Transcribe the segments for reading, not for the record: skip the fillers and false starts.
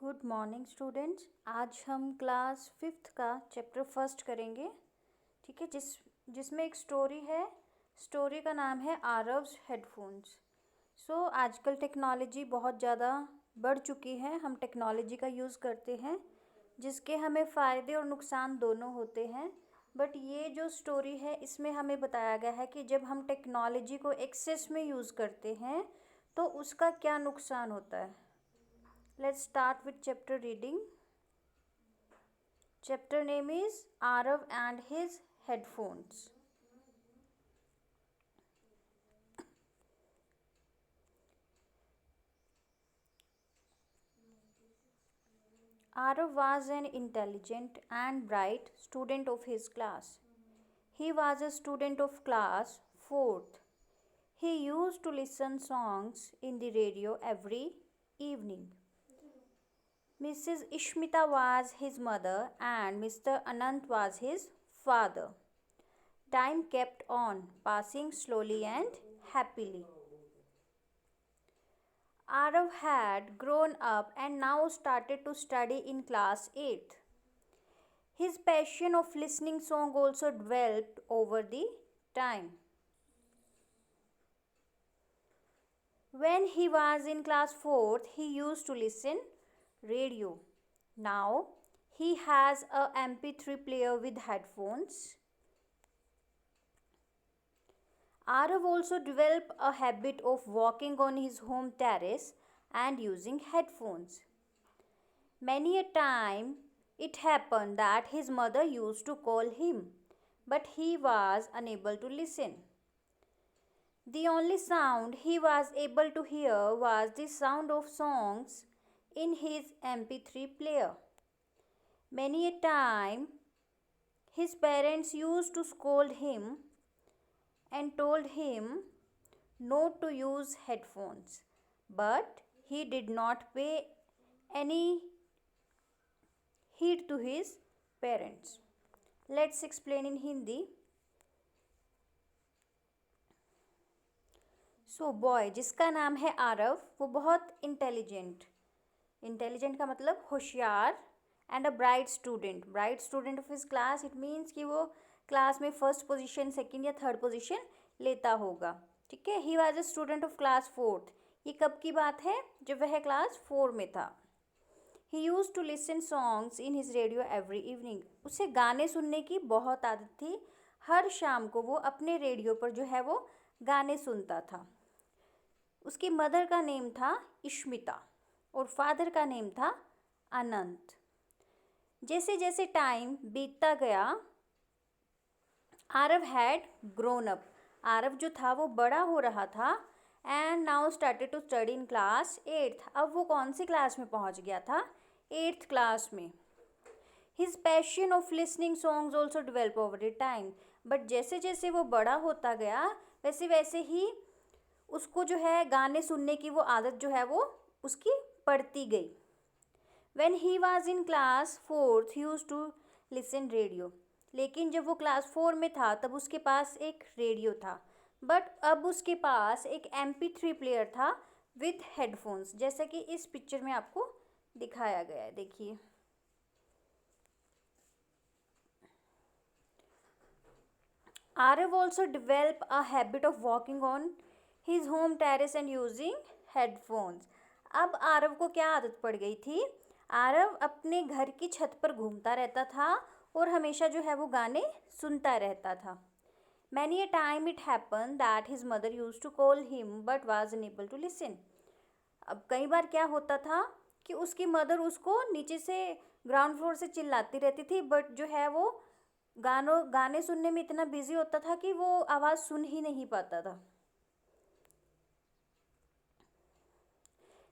Good morning students. आज हम class fifth का चैप्टर फर्स्ट करेंगे। ठीक है, जिसमें एक स्टोरी है। स्टोरी का नाम है आरव्स हेडफोन्स। आजकल टेक्नोलॉजी बहुत ज़्यादा बढ़ चुकी है। हम टेक्नोलॉजी का यूज़ करते हैं जिसके हमें फ़ायदे और नुकसान दोनों होते हैं। बट ये जो स्टोरी है इसमें हमें बताया गया है कि जब हम टेक्नोलॉजी को एक्सेस में यूज़ करते हैं तो उसका क्या नुकसान होता है। Let's start with chapter reading. Chapter name is Arav and his headphones. Arav was an intelligent and bright student of his class. He was a student of class 4th. He used to listen songs in the radio every evening. Mrs. Ishmita was his mother and Mr. Anant was his father. Time kept on passing slowly and happily. Arav had grown up and now started to study in class 8th. His passion of listening song also developed over the time. When he was in class 4th, he used to listen radio. Now he has a MP3 player with headphones. Arav also developed a habit of walking on his home terrace and using headphones. Many a time it happened that his mother used to call him, but he was unable to listen. The only sound he was able to hear was the sound of songs in his MP3 player. Many a time his parents used to scold him and told him not to use headphones, but he did not pay any heed to his parents. Let's explain in Hindi. Boy जिसका नाम है आरव, वो बहुत intelligent का मतलब होशियार, and a bright student of his class. It means कि वो क्लास में फर्स्ट पोजीशन, सेकंड या थर्ड पोजीशन लेता होगा। ठीक है, he was a student of class 4th। ये कब की बात है? जब वह क्लास 4 में था। He use to listen songs in his radio every evening. उसे गाने सुनने की बहुत आदत थी। हर शाम को वो अपने रेडियो पर जो है वो गाने सुनता था। उसकी मदर का नेम था इश्मिता और फादर का नेम था अनंत। जैसे जैसे टाइम बीतता गया, Aarav had grown up. Aarav जो था वो बड़ा हो रहा था। And now started to study in class 8th। अब वो कौन सी क्लास में पहुंच गया था? 8th क्लास में। His passion of listening songs also develop over the time. But जैसे जैसे वो बड़ा होता गया वैसे वैसे ही उसको जो है गाने सुनने की वो आदत जो है वो उसकी पड़ती गई। When he was in class 4th, he used to listen radio. लेकिन जब वो क्लास 4 में था तब उसके पास एक रेडियो था। बट अब उसके पास एक MP3 प्लेयर था विथ हेडफोन्स, जैसा कि इस पिक्चर में आपको दिखाया गया है। देखिए, Arav also developed a habit of walking on his home terrace and using headphones. अब आरव को क्या आदत पड़ गई थी? आरव अपने घर की छत पर घूमता रहता था और हमेशा जो है वो गाने सुनता रहता था। Many a time it happened that his mother used to call him but was unable to listen. अब कई बार क्या होता था कि उसकी मदर उसको नीचे से ग्राउंड फ्लोर से चिल्लाती रहती थी, बट जो है वो गाने सुनने में इतना बिजी होता था कि वो आवाज़ सुन ही नहीं पाता था।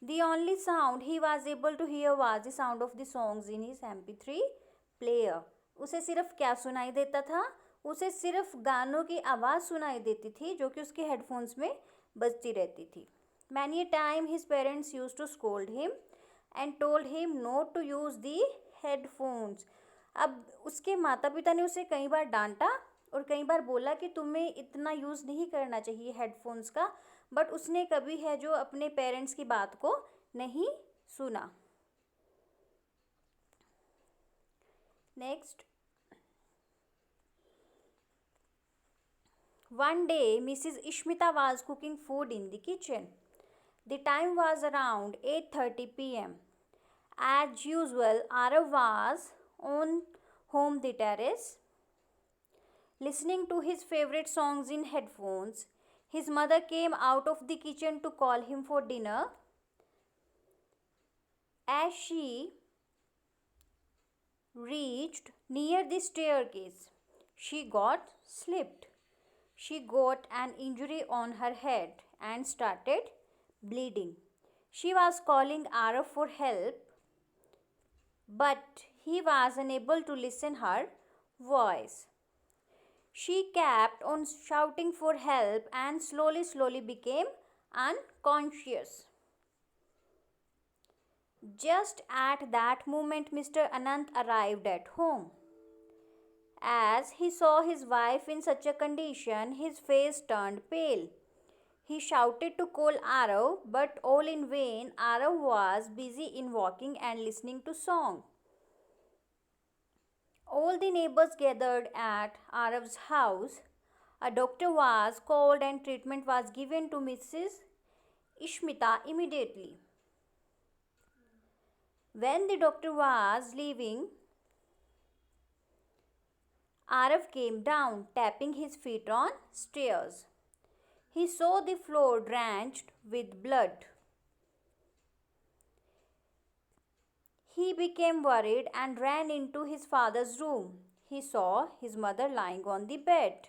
The only sound he was able to hear was the sound of the songs in his MP3 player. उसे सिर्फ क्या सुनाई देता था? उसे सिर्फ गानों की आवाज़ सुनाई देती थी जो कि उसके हेडफोन्स में बजती रहती थी। Many a time his parents used to scold him and told him not to use the headphones. अब उसके माता पिता ने उसे कई बार डांटा और कई बार बोला कि तुम्हें इतना यूज़ नहीं करना चाहिए हेडफोन्स का, बट उसने कभी है जो अपने पेरेंट्स की बात को नहीं सुना। Next, one day Mrs. Ishmita was cooking food in the kitchen. The time was around 8:30 p.m. As usual, Arav was on home the terrace, listening to his favorite songs in headphones. His mother came out of the kitchen to call him for dinner. As she reached near the staircase, she got slipped. She got an injury on her head and started bleeding. She was calling Arav for help, but he was unable to listen her voice. She kept on shouting for help and slowly became unconscious. Just at that moment, Mr. Anant arrived at home. As he saw his wife in such a condition, his face turned pale. He shouted to call Arav, but all in vain. Arav was busy in walking and listening to song. All the neighbors gathered at Arav's house. A doctor was called and treatment was given to Mrs. Ishmita immediately. When the doctor was leaving, Arav came down, tapping his feet on stairs. He saw the floor drenched with blood. He became worried and ran into his father's room. He saw his mother lying on the bed,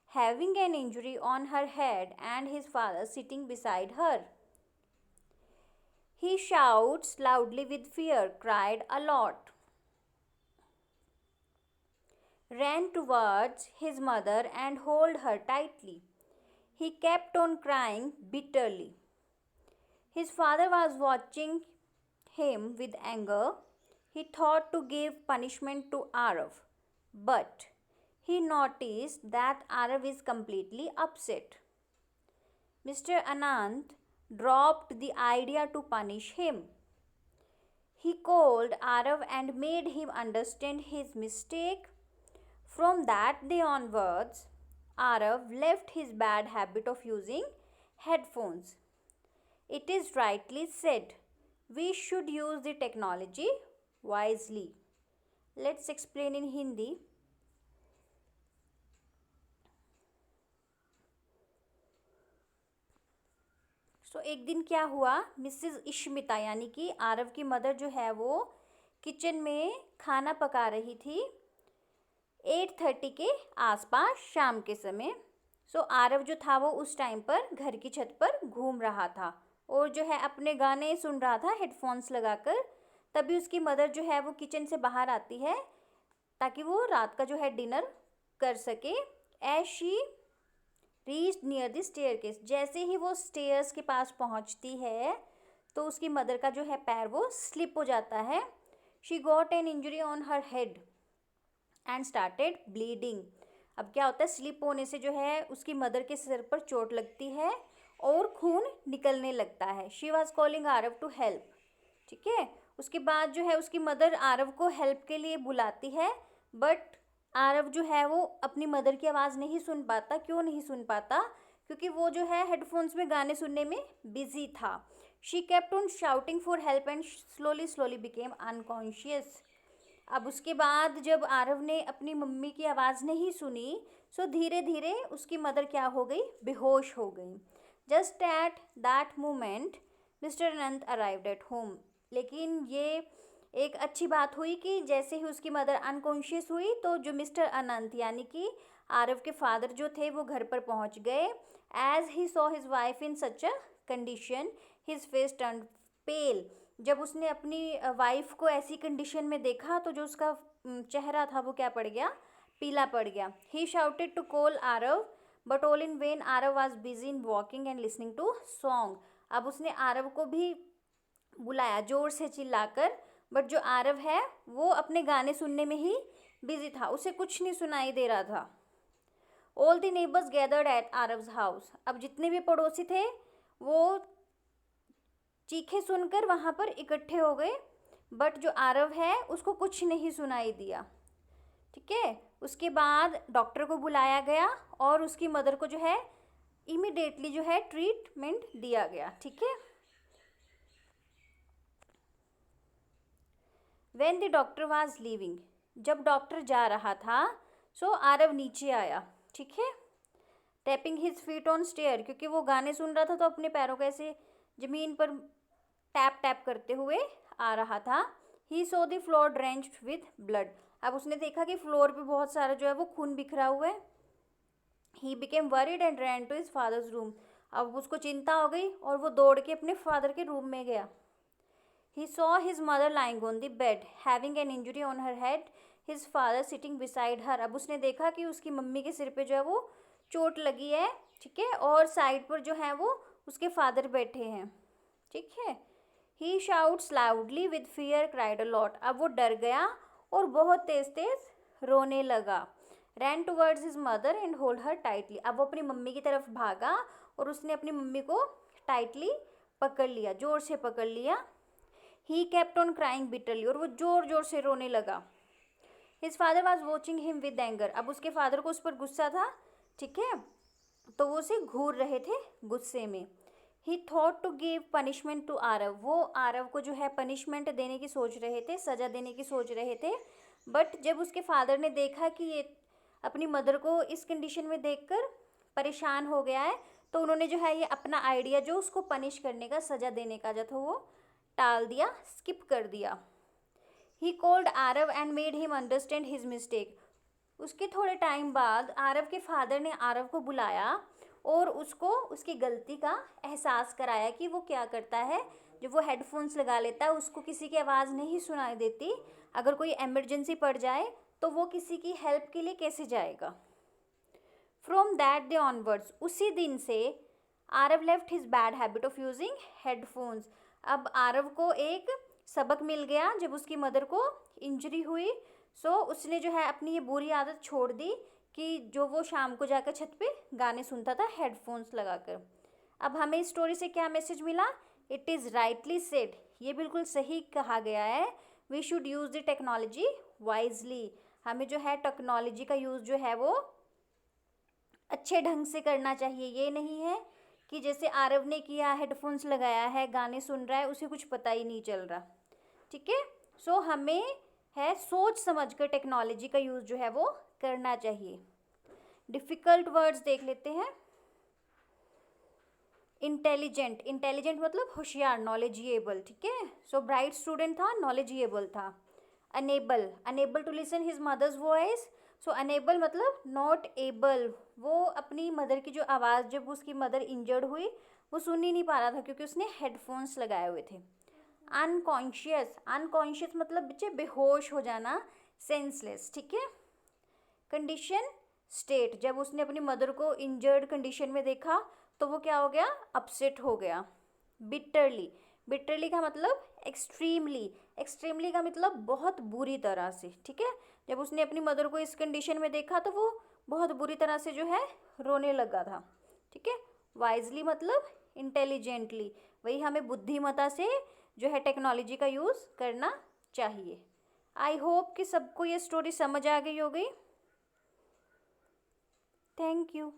having an injury on her head, and his father sitting beside her. He shouts loudly with fear, cried a lot, ran towards his mother and held her tightly. He kept on crying bitterly. His father was watching him with anger. He thought to give punishment to Arav, but he noticed that Arav is completely upset. Mr. Anant dropped the idea to punish him. He called Arav and made him understand his mistake. From that day onwards, Arav left his bad habit of using headphones. It is rightly said, we should use the technology wisely. Let's explain in Hindi. एक दिन क्या हुआ, Mrs इश्मिता यानी कि आरव की mother जो है वो किचन में खाना पका रही थी 8:30 के आसपास शाम के समय. आरव जो था वो उस टाइम पर घर की छत पर घूम रहा था और जो है अपने गाने सुन रहा था हेडफोन्स लगाकर. तभी उसकी मदर जो है वो किचन से बाहर आती है ताकि वो रात का जो है डिनर कर सके. As she reach near the staircase, जैसे ही वो स्टेयर्स के पास पहुंचती है तो उसकी मदर का जो है पैर वो स्लिप हो जाता है. She got an injury on her head and started bleeding. अब क्या होता है, स्लिप होने से जो है उसकी मदर के सिर पर चोट लगती है और खून निकलने लगता है. She was calling Aarav to help. ठीक है, उसके बाद जो है उसकी मदर आरव को हेल्प के लिए बुलाती है, बट आरव जो है वो अपनी मदर की आवाज़ नहीं सुन पाता. क्यों नहीं सुन पाता? क्योंकि वो जो है हेडफोन्स में गाने सुनने में बिजी था. She kept on shouting for help and slowly became unconscious. अब उसके बाद जब आरव ने अपनी मम्मी की आवाज़ नहीं सुनी, सो धीरे धीरे उसकी मदर क्या हो गई, बेहोश हो गई. Just at that moment mister Anant arrived at home. लेकिन ये एक अच्छी बात हुई कि जैसे ही उसकी मदर अनकॉन्शियस हुई तो जो मिस्टर अनंत यानी कि आरव के फादर जो थे वो घर पर पहुंच गए. As he saw his wife in such a condition his face turn pale. जब उसने अपनी वाइफ को ऐसी कंडीशन में देखा तो जो उसका चेहरा था वो क्या पड़ गया, पीला पड़ गया. He shouted to call Aarav but all in vain. Aarav was busy in walking and listening to song. अब उसने आरव को भी बुलाया जोर से चिल्लाकर, बट जो आरव है वो अपने गाने सुनने में ही बिजी था, उसे कुछ नहीं सुनाई दे रहा था. All the neighbours gathered at Aarav's house. अब जितने भी पड़ोसी थे वो चीखे सुनकर वहाँ पर इकट्ठे हो गए, बट जो आरव है उसको कुछ नहीं सुनाई दिया. ठीक है। उसके बाद डॉक्टर को बुलाया गया और उसकी मदर को जो है इमिडिएटली जो है ट्रीटमेंट दिया गया। ठीक है। When the doctor was leaving, जब डॉक्टर जा रहा था, सो आरव नीचे आया। ठीक है। Tapping his feet on stair, क्योंकि वो गाने सुन रहा था तो अपने पैरों को ऐसे जमीन पर टैप टैप करते हुए आ रहा था। He saw the floor drenched with blood, अब उसने देखा कि फ्लोर पे बहुत सारा जो है वो खून बिखरा हुआ है। He became worried and ran to his father's room, अब उसको चिंता हो गई और वो दौड़ के अपने फादर के रूम में गया। He saw his mother lying on the bed, having an injury on her head, his father sitting beside her, अब उसने देखा कि उसकी मम्मी के सिर पे जो है वो चोट लगी है। ठीक है। और साइड पर जो है वो उसके फादर बैठे हैं। ठीक है। He shouts loudly with fear, cried a lot, अब वो डर गया और बहुत तेज तेज रोने लगा। Ran towards his mother and hold her tightly, अब वो अपनी मम्मी की तरफ भागा और उसने अपनी मम्मी को टाइटली पकड़ लिया, जोर से पकड़ लिया। He kept on crying bitterly, और वो जोर जोर से रोने लगा। His father was watching him with anger, अब उसके फादर को उस पर गुस्सा था। ठीक है। तो वो उसे घूर रहे थे गुस्से में। He thought to give punishment to Aarav, वो आरव को जो है पनिशमेंट देने की सोच रहे थे, सज़ा देने की सोच रहे थे। बट जब उसके फादर ने देखा कि ये अपनी मदर को इस कंडीशन में देखकर परेशान हो गया है, तो उन्होंने जो है ये अपना आइडिया जो उसको पनिश करने का, सज़ा देने का जो था वो टाल दिया, स्किप कर दिया। He called Aarav and made him understand his mistake, उसके थोड़े टाइम बाद आरव के फादर ने आरव को बुलाया और उसको उसकी गलती का एहसास कराया कि वो क्या करता है, जब वो हेडफोन्स लगा लेता है उसको किसी की आवाज़ नहीं सुनाई देती, अगर कोई इमरजेंसी पड़ जाए तो वो किसी की हेल्प के लिए कैसे जाएगा। फ्रॉम दैट डे ऑनवर्ड्स, उसी दिन से Aarav left his bad habit of using headphones, अब आरव को एक सबक मिल गया जब उसकी मदर को इंजरी हुई। सो उसने जो है अपनी ये बुरी आदत छोड़ दी कि जो वो शाम को जाकर छत पे गाने सुनता था हेडफोन्स लगाकर। अब हमें इस स्टोरी से क्या मैसेज मिला? इट इज़ राइटली सेड, ये बिल्कुल सही कहा गया है। We should use the technology wisely, हमें जो है टेक्नोलॉजी का यूज़ जो है वो अच्छे ढंग से करना चाहिए। ये नहीं है कि जैसे आरव ने किया, हेडफोन्स लगाया है, गाने सुन रहा है, उसे कुछ पता ही नहीं चल रहा। ठीक है। सो हमें है सोच समझ कर टेक्नोलॉजी का यूज़ जो है वो करना चाहिए। डिफ़िकल्ट वर्ड्स देख लेते हैं। इंटेलिजेंट, इंटेलिजेंट मतलब होशियार, नॉलेजिएबल। ठीक है। सो ब्राइट स्टूडेंट था, नॉलेजिएबल था। Unable, unable to listen his mother's voice, so unable मतलब नॉट एबल, वो अपनी मदर की जो आवाज़, जब उसकी मदर इंजर्ड हुई वो सुन ही नहीं पा रहा था क्योंकि उसने हेडफोन्स लगाए हुए थे। अनकॉन्शियस, अनकॉन्शियस मतलब बच्चे बेहोश हो जाना, सेंसलेस। ठीक है। कंडीशन स्टेट, जब उसने अपनी मदर को इंजर्ड कंडीशन में देखा तो वो क्या हो गया? अपसेट हो गया। बिटरली, बिटरली का मतलब एक्सट्रीमली, एक्सट्रीमली का मतलब बहुत बुरी तरह से। ठीक है। जब उसने अपनी मदर को इस कंडीशन में देखा तो वो बहुत बुरी तरह से जो है रोने लगा था। ठीक है। वाइजली मतलब इंटेलिजेंटली, वही हमें बुद्धिमता से जो है टेक्नोलॉजी का यूज़ करना चाहिए। आई होप कि सबको ये स्टोरी समझ आ गई होगी। Thank you.